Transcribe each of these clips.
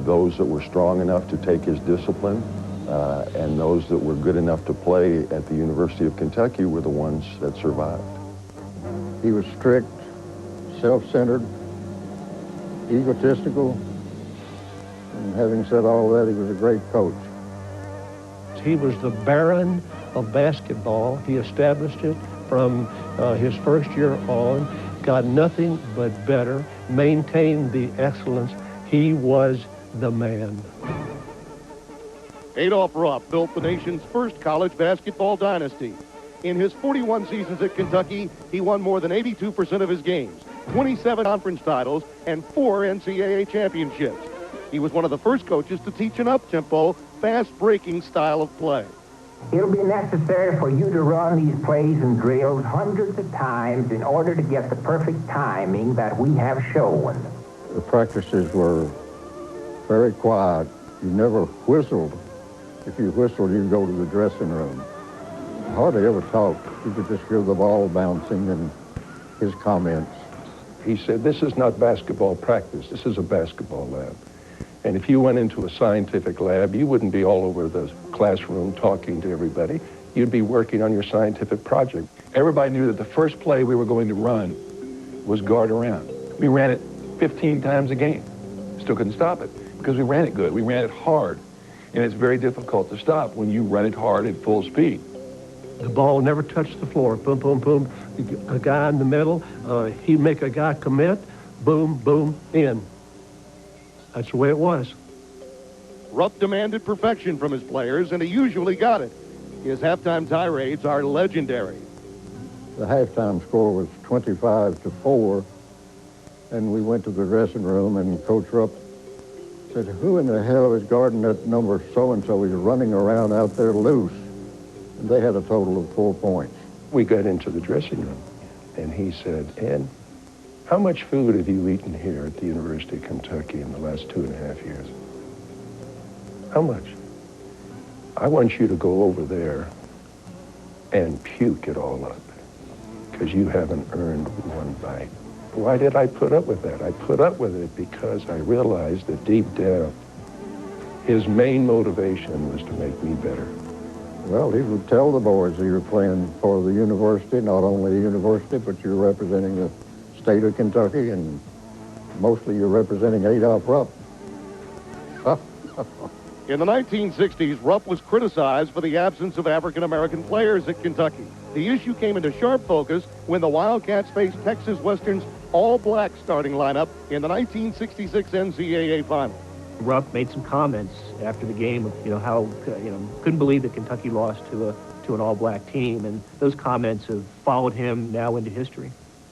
those that were strong enough to take his discipline and those that were good enough to play at the University of Kentucky were the ones that survived. He was strict, self-centered, egotistical, and having said all that, he was a great coach. He was the baron of basketball. He established it from his first year on, got nothing but better, maintained the excellence. He was the man. Adolph Rupp built the nation's first college basketball dynasty. In his 41 seasons at Kentucky, he won more than 82% of his games, 27 conference titles, and 4 NCAA championships. He was one of the first coaches to teach an up-tempo, fast-breaking style of play. It'll be necessary for you to run these plays and drills hundreds of times in order to get the perfect timing that we have shown. The practices were very quiet. You never whistled. If you whistled, you'd go to the dressing room. Hardly ever talked. You could just hear the ball bouncing and his comments. He said, this is not basketball practice. This is a basketball lab. And if you went into a scientific lab, you wouldn't be all over the classroom talking to everybody. You'd be working on your scientific project. Everybody knew that the first play we were going to run was guard around. We ran it 15 times a game. Still couldn't stop it because we ran it good. We ran it hard. And it's very difficult to stop when you run it hard at full speed. The ball never touched the floor. Boom, boom, boom. A guy in the middle, he'd make a guy commit. Boom, boom, in. That's the way it was. Rupp demanded perfection from his players, and he usually got it. His halftime tirades are legendary. The halftime score was 25-4, and we went to the dressing room, and Coach Rupp said, who in the hell is guarding that number so-and-so? He's running around out there loose. And they had a total of 4 points. We got into the dressing room, and he said, Ed, how much food have you eaten here at the University of Kentucky in the last 2.5 years? How much? I want you to go over there and puke it all up, because you haven't earned one bite. Why did I put up with that? I put up with it because I realized that deep down, his main motivation was to make me better. Well, he would tell the boys that you're playing for the university, not only the university, but you're representing the state of Kentucky, and mostly you're representing Adolph Rupp. In the 1960s, Rupp was criticized for the absence of African-American players at Kentucky. The issue came into sharp focus when the Wildcats faced Texas Western's all-black starting lineup in the 1966 NCAA final. Rupp made some comments after the game of, how, couldn't believe that Kentucky lost to an all-black team, and those comments have followed him now into history.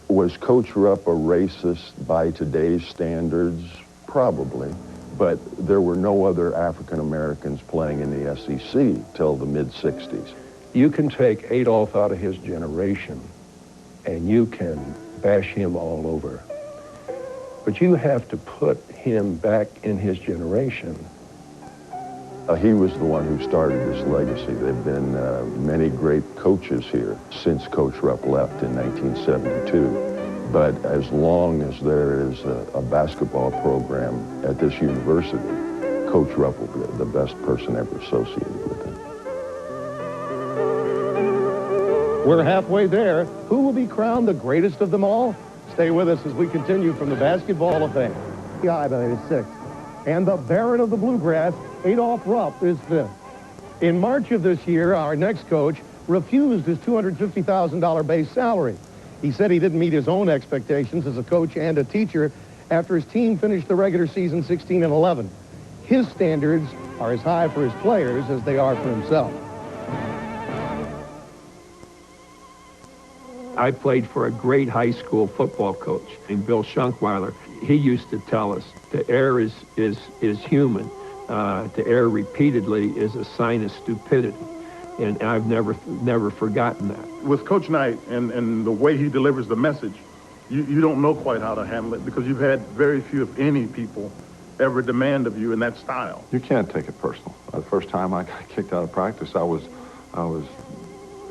Was Coach Rupp a racist by today's standards? Probably, but there were no other African Americans playing in the SEC till the mid-60s. You can take Adolph out of his generation, and you can bash him all over. But you have to put him back in his generation. He was the one who started this legacy. There have been many great coaches here since Coach Rupp left in 1972. But as long as there is a basketball program at this university, Coach Rupp will be the best person ever associated with it. We're halfway there. Who will be crowned the greatest of them all? Stay with us as we continue from the Basketball Hall of Fame. The Ivan is sixth. And the Baron of the Bluegrass, Adolph Rupp, is fifth. In March of this year, our next coach refused his $250,000 base salary. He said he didn't meet his own expectations as a coach and a teacher after his team finished the regular season 16-11. His standards are as high for his players as they are for himself. I played for a great high school football coach named Bill Schunkweiler. He used to tell us to err is human. To err repeatedly is a sign of stupidity. And I've never forgotten that. With Coach Knight and the way he delivers the message, you don't know quite how to handle it because you've had very few, if any, people ever demand of you in that style. You can't take it personal. The first time I got kicked out of practice, I was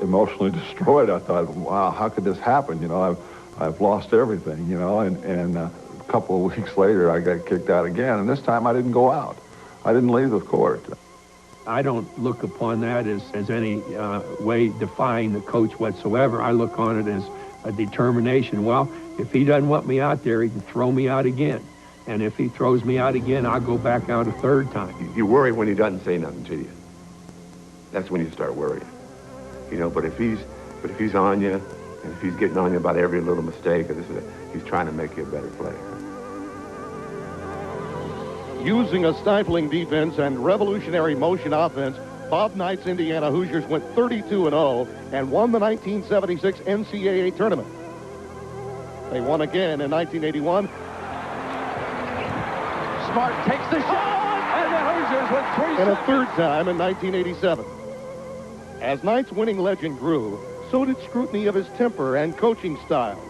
emotionally destroyed. I thought, wow, how could this happen? I've lost everything, and a couple of weeks later, I got kicked out again, and this time I didn't go out. I didn't leave the court. I don't look upon that as any way defying the coach whatsoever. I look on it as a determination. Well, if he doesn't want me out there, he can throw me out again. And if he throws me out again, I'll go back out a third time. You worry when he doesn't say nothing to you. That's when you start worrying. You know, but if he's on you, and if he's getting on you about every little mistake, he's trying to make you a better player. Using a stifling defense and revolutionary motion offense, Bob Knight's Indiana Hoosiers went 32-0 and won the 1976 NCAA tournament. They won again in 1981. Smart takes the shot, and the Hoosiers with 3 and a third time in 1987. As Knight's winning legend grew, so did scrutiny of his temper and coaching style.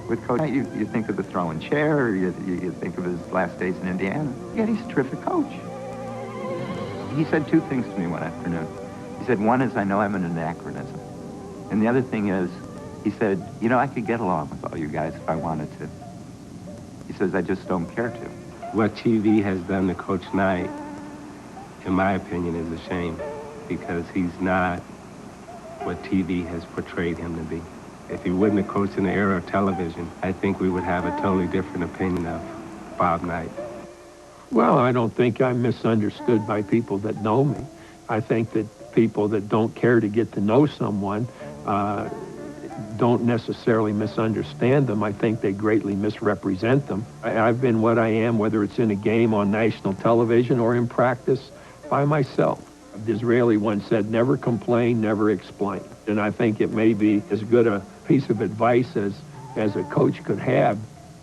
With Coach Knight, you think of the throwing chair, or you think of his last days in Indiana. Yet he's a terrific coach. He said two things to me one afternoon. He said, one is, I know I'm an anachronism. And the other thing is, he said, you know, I could get along with all you guys if I wanted to. He says, I just don't care to. What TV has done to Coach Knight, in my opinion, is a shame, because he's not what TV has portrayed him to be. If he wouldn't have coached in the era of television, I think we would have a totally different opinion of Bob Knight. Well, I don't think I'm misunderstood by people that know me. I think that people that don't care to get to know someone don't necessarily misunderstand them. I think they greatly misrepresent them. I've been what I am, whether it's in a game on national television or in practice by myself. Disraeli once said, never complain, never explain. And I think it may be as good a piece of advice as a coach could have.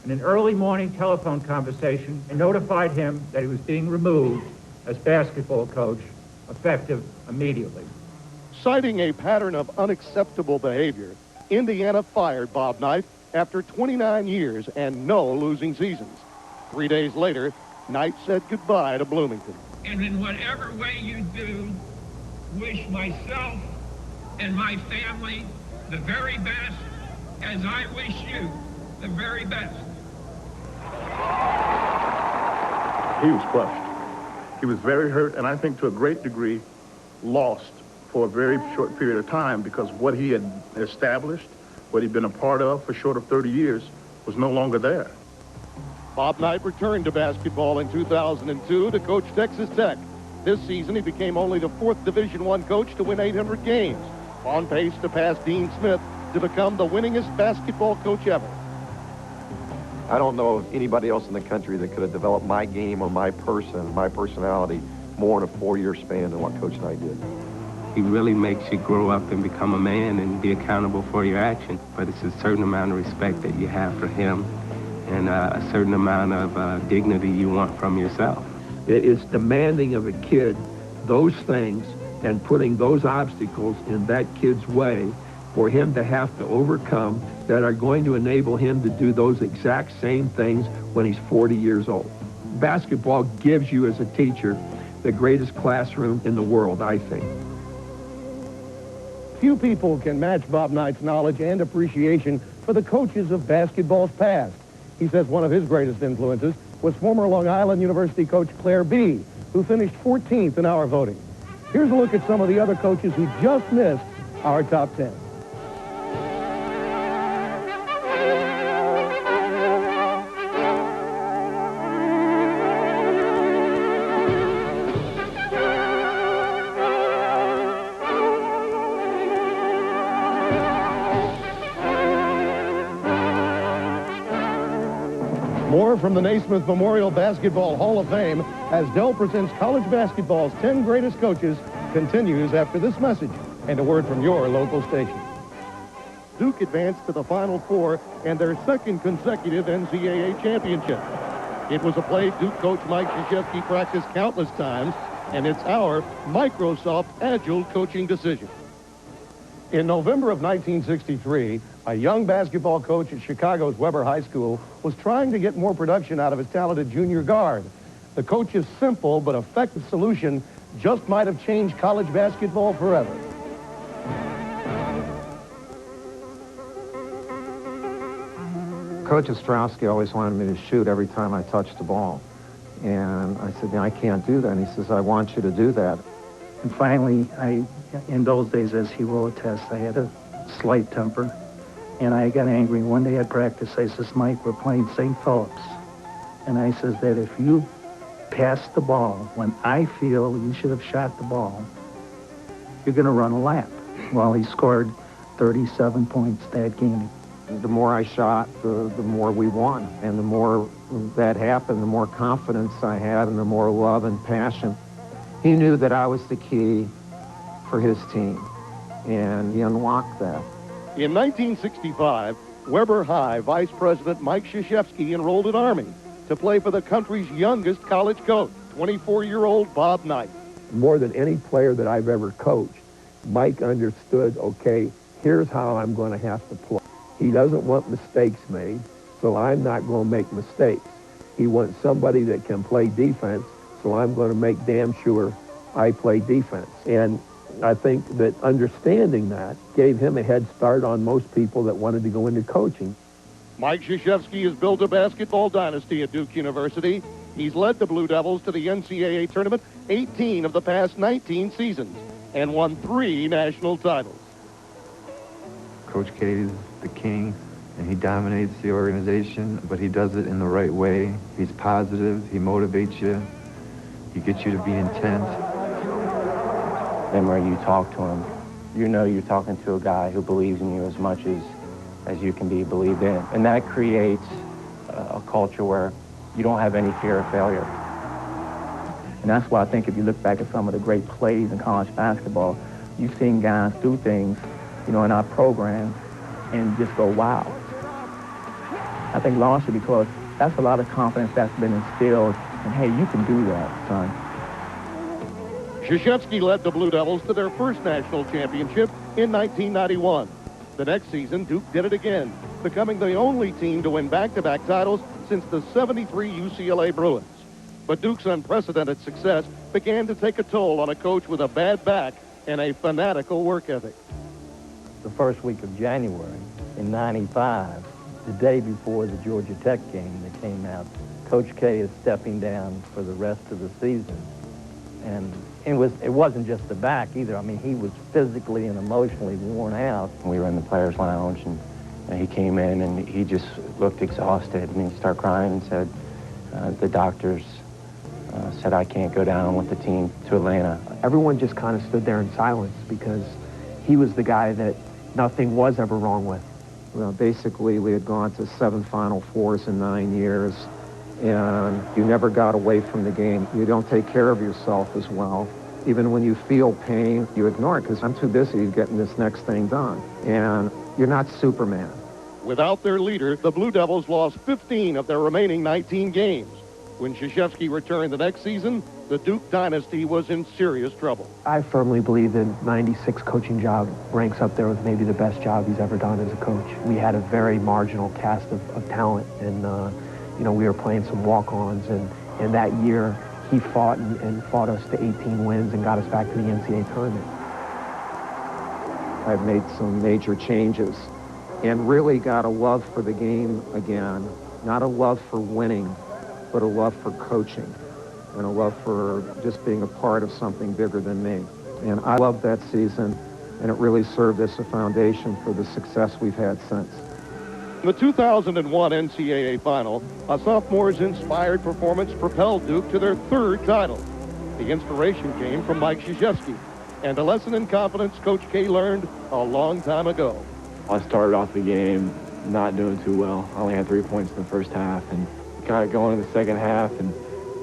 In an early morning telephone conversation, I notified him that he was being removed as basketball coach, effective immediately. Citing a pattern of unacceptable behavior, Indiana fired Bob Knight after 29 years and no losing seasons. 3 days later, Knight said goodbye to Bloomington. And in whatever way you do, wish myself and my family the very best, as I wish you the very best. He was crushed. He was very hurt, and I think to a great degree lost for a very short period of time, because what he had established, what he'd been a part of for short of 30 years, was no longer there. Bob Knight returned to basketball in 2002 to coach Texas Tech. This season, he became only the 4th Division I coach to win 800 games, on pace to pass Dean Smith to become the winningest basketball coach ever. I don't know of anybody else in the country that could have developed my game or my person, my personality, more in a 4-year span than what Coach Knight did. He really makes you grow up and become a man and be accountable for your actions. But it's a certain amount of respect that you have for him, and a certain amount of dignity you want from yourself. It is demanding of a kid those things and putting those obstacles in that kid's way for him to have to overcome that are going to enable him to do those exact same things when he's 40 years old. Basketball gives you, as a teacher, the greatest classroom in the world, I think. Few people can match Bob Knight's knowledge and appreciation for the coaches of basketball's past. He says one of his greatest influences was former Long Island University coach Claire B., who finished 14th in our voting. Here's a look at some of the other coaches who just missed our top 10. More from the Naismith Memorial Basketball Hall of Fame as Dell presents college basketball's 10 greatest coaches continues after this message and a word from your local station. Duke advanced to the Final Four and their second consecutive NCAA championship. It was a play Duke coach Mike Krzyzewski practiced countless times, and it's our Microsoft Agile coaching decision. In November of 1963, a young basketball coach at Chicago's Weber High School was trying to get more production out of his talented junior guard. The coach's simple but effective solution just might have changed college basketball forever. Coach Ostrowski always wanted me to shoot every time I touched the ball. And I said, I can't do that. And he says, I want you to do that. And finally, in those days, as he will attest, I had a slight temper. And I got angry. One day at practice, I says, Mike, we're playing St. Philip's. And I says that if you pass the ball when I feel you should have shot the ball, you're going to run a lap. Well, he scored 37 points that game. The more I shot, the more we won. And the more that happened, the more confidence I had and the more love and passion. He knew that I was the key for his team, and he unlocked that. In 1965, Weber High Vice President Mike Krzyzewski enrolled at Army to play for the country's youngest college coach, 24-year-old Bob Knight. More than any player that I've ever coached, Mike understood, okay, here's how I'm going to have to play. He doesn't want mistakes made, so I'm not going to make mistakes. He wants somebody that can play defense, so I'm going to make damn sure I play defense. And I think that understanding that gave him a head start on most people that wanted to go into coaching. Mike Krzyzewski has built a basketball dynasty at Duke University. He's led the Blue Devils to the NCAA tournament 18 of the past 19 seasons and won 3 national titles. Coach K is the king, and he dominates the organization, but he does it in the right way. He's positive, he motivates you, he gets you to be intense. And where you talk to him, you know you're talking to a guy who believes in you as much as you can be believed in. And that creates a culture where you don't have any fear of failure. And that's why I think if you look back at some of the great plays in college basketball, you've seen guys do things, in our program and just go, wow. I think largely because that's a lot of confidence that's been instilled, and hey, you can do that, son. Krzyzewski led the Blue Devils to their first national championship in 1991. The next season, Duke did it again, becoming the only team to win back-to-back titles since the '73 UCLA Bruins. But Duke's unprecedented success began to take a toll on a coach with a bad back and a fanatical work ethic. The first week of January in '95, the day before the Georgia Tech game that came out, Coach K is stepping down for the rest of the season. And it wasn't just the back either. I mean, he was physically and emotionally worn out. We were in the players' lounge, and he came in, and he just looked exhausted, and he started crying and said, the doctors said I can't go down with the team to Atlanta. Everyone just kind of stood there in silence because he was the guy that nothing was ever wrong with. Well, basically, we had gone to 7 Final Fours in 9 years, and you never got away from the game. You don't take care of yourself as well. Even when you feel pain, you ignore it because I'm too busy getting this next thing done. And you're not Superman. Without their leader, the Blue Devils lost 15 of their remaining 19 games. When Krzyzewski returned the next season, the Duke dynasty was in serious trouble. I firmly believe the '96 coaching job ranks up there with maybe the best job he's ever done as a coach. We had a very marginal cast of talent, and we were playing some walk-ons, and that year he fought and fought us to 18 wins and got us back to the NCAA tournament. I've made some major changes and really got a love for the game again, not a love for winning, but a love for coaching and a love for just being a part of something bigger than me. And I loved that season, and it really served as a foundation for the success we've had since. In the 2001 NCAA final, a sophomore's inspired performance propelled Duke to their 3rd title. The inspiration came from Mike Krzyzewski, and a lesson in confidence Coach K learned a long time ago. I started off the game not doing too well. I only had 3 points in the first half, and got going in the second half and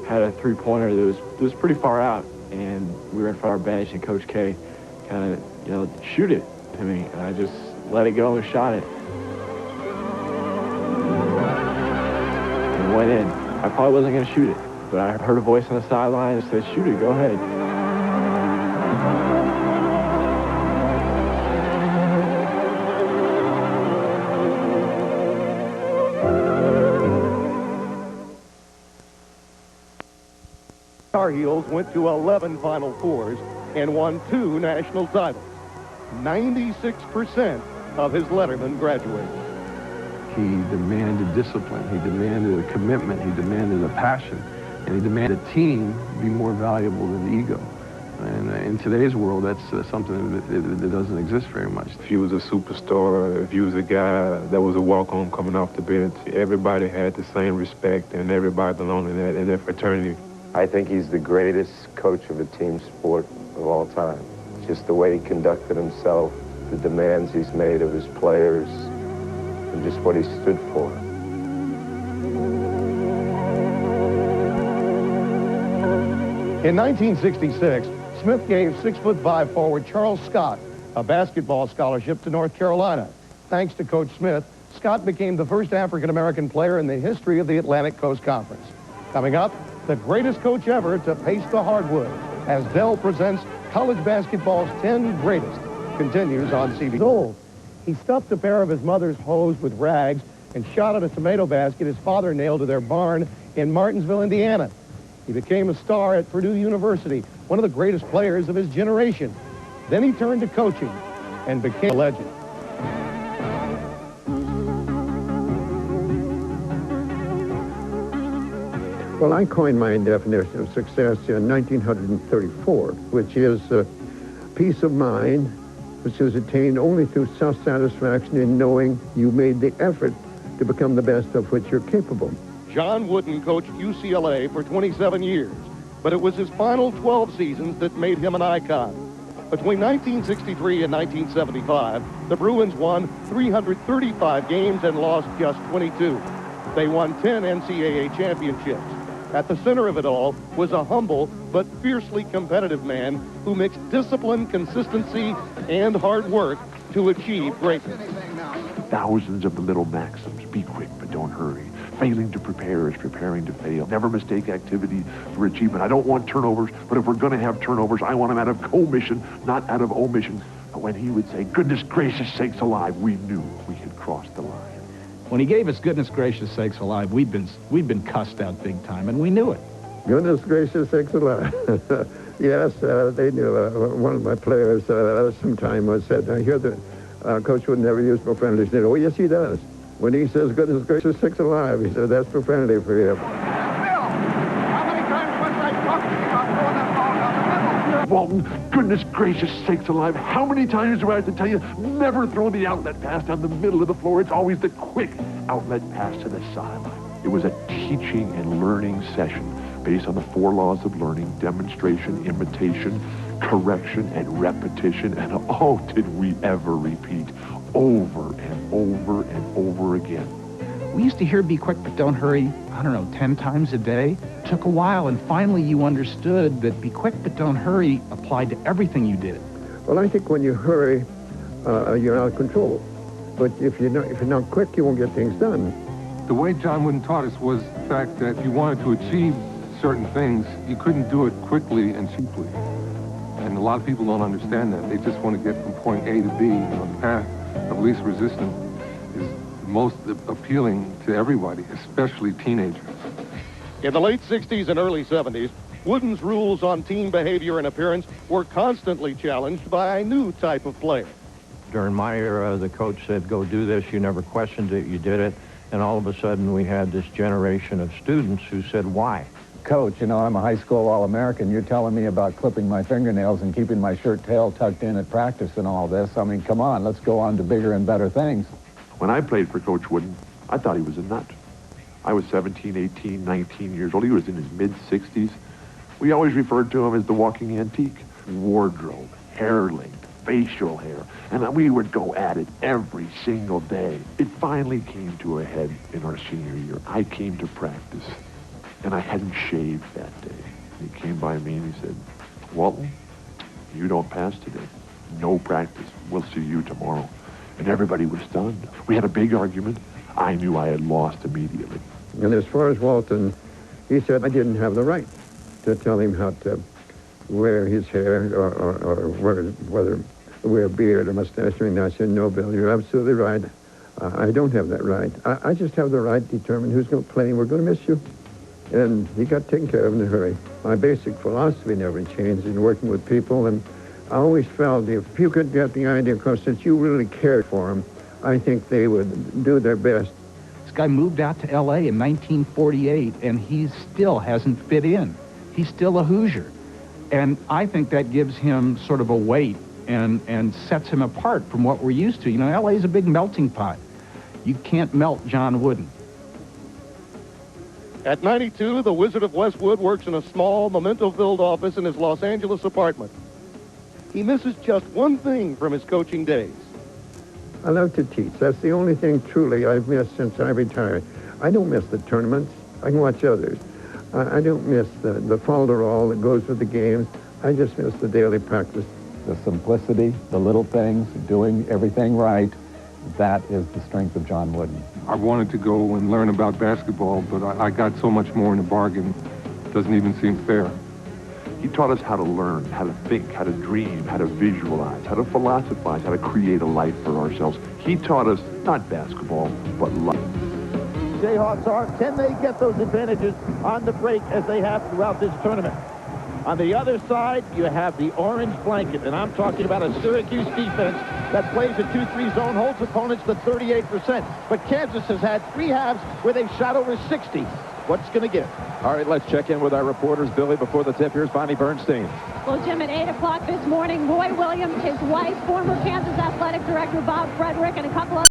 had a 3-pointer that was pretty far out, and we were in front of our bench, and Coach K kind of shoot it to me, and I just let it go and shot it. And it went in. I probably wasn't going to shoot it, but I heard a voice on the sideline that said, "Shoot it, go ahead." Tar Heels went to 11 Final Fours and won 2 national titles. 96% of his Letterman graduates. He demanded discipline. He demanded a commitment. He demanded a passion. And he demanded a team be more valuable than the ego. And in today's world, that's something that doesn't exist very much. If you was a superstar, if you was a guy that was a walk-on coming off the bench, everybody had the same respect and everybody belonged in that fraternity. I think he's the greatest coach of a team sport of all time. Just the way he conducted himself, the demands he's made of his players, and just what he stood for. In 1966, Smith gave 6'5" forward Charles Scott a basketball scholarship to North Carolina. Thanks to Coach Smith, Scott became the first African-American player in the history of the Atlantic Coast Conference. Coming up, the greatest coach ever to pace the hardwood, as Dell presents college basketball's 10 greatest, continues on CBS. He stuffed a pair of his mother's hose with rags and shot at a tomato basket his father nailed to their barn in Martinsville, Indiana. He became a star at Purdue University, one of the greatest players of his generation. Then he turned to coaching and became a legend. Well, I coined my definition of success in 1934, which is peace of mind, which is attained only through self-satisfaction in knowing you made the effort to become the best of which you're capable. John Wooden coached UCLA for 27 years, but it was his final 12 seasons that made him an icon. Between 1963 and 1975, the Bruins won 335 games and lost just 22. They won 10 NCAA championships. At the center of it all was a humble but fiercely competitive man who mixed discipline, consistency, and hard work to achieve greatness. Thousands of the little maxims: be quick but don't hurry. Failing to prepare is preparing to fail. Never mistake activity for achievement. I don't want turnovers, but if we're going to have turnovers, I want them out of commission, not out of omission. But when he would say, goodness gracious sakes alive, we knew we had crossed the line. When he gave us goodness gracious sakes alive, we'd been cussed out big time, and we knew it. Goodness gracious sakes alive. Yes, they knew. One of my players sometime said, I hear the coach would never use profanity. He said, oh, yes, he does. When he says goodness gracious sakes alive, he said, that's profanity for him. Walton, goodness gracious sakes alive, how many times do I have to tell you, never throw the outlet pass down the middle of the floor. It's always the quick outlet pass to the sideline. It was a teaching and learning session based on the 4 laws of learning: demonstration, imitation, correction, and repetition. And oh, did we ever repeat over and over and over again. We used to hear be quick but don't hurry, I don't know, 10 times a day. It took a while, and finally you understood that be quick but don't hurry applied to everything you did. Well, I think when you hurry, you're out of control. But if you're not quick, you won't get things done. The way John Wooden taught us was the fact that if you wanted to achieve certain things, you couldn't do it quickly and cheaply. And a lot of people don't understand that. They just want to get from point A to B. The path of least resistance is most appealing to everybody, especially teenagers. In the late 60s and early 70s, Wooden's rules on team behavior and appearance were constantly challenged by a new type of player. During my era, the coach said, go do this. You never questioned it. You did it. And all of a sudden, we had this generation of students who said, why? Coach, you know, I'm a high school All-American. You're telling me about clipping my fingernails and keeping my shirt tail tucked in at practice and all this. I mean, come on, let's go on to bigger and better things. When I played for Coach Wooden, I thought he was a nut. I was 17, 18, 19 years old. He was in his mid-60s. We always referred to him as the walking antique. Wardrobe, hair length, facial hair, and we would go at it every single day. It finally came to a head in our senior year. I came to practice, and I hadn't shaved that day. He came by me and he said, Walton, you don't pass today. No practice. We'll see you tomorrow. And everybody was stunned. We had a big argument. I knew I had lost immediately. And as far as Walton, he said I didn't have the right to tell him how to wear his hair or whether wear a beard or mustache or anything. I said, no, Bill, you're absolutely right. I don't have that right. I just have the right to determine who's going to play, and we're going to miss you. And he got taken care of in a hurry. My basic philosophy never changed in working with people, and I always felt if you could get the idea across that you really cared for them, I think they would do their best guy moved out to L.A. in 1948, and he still hasn't fit in. He's still a Hoosier. And I think that gives him sort of a weight and sets him apart from what we're used to. You know, L.A. is a big melting pot. You can't melt John Wooden. At 92, the Wizard of Westwood works in a small, memento-filled office in his Los Angeles apartment. He misses just one thing from his coaching days. I love to teach. That's the only thing truly I've missed since I retired. I don't miss the tournaments. I can watch others. I don't miss the folderol that goes with the games. I just miss the daily practice. The simplicity, the little things, doing everything right, that is the strength of John Wooden. I wanted to go and learn about basketball, but I got so much more in the bargain. It doesn't even seem fair. He taught us how to learn, how to think, how to dream, how to visualize, how to philosophize, how to create a life for ourselves. He taught us not basketball, but life. Jayhawks are, can they get those advantages on the break as they have throughout this tournament? On the other side, you have the orange blanket, and I'm talking about a Syracuse defense that plays a 2-3 zone, holds opponents to 38%. But Kansas has had 3 halves where they've shot over 60. What's going to give? All right, let's check in with our reporters. Billy, before the tip, here's Bonnie Bernstein. Well, Jim, at 8 o'clock this morning, Roy Williams, his wife, former Kansas Athletic Director Bob Frederick, and a couple of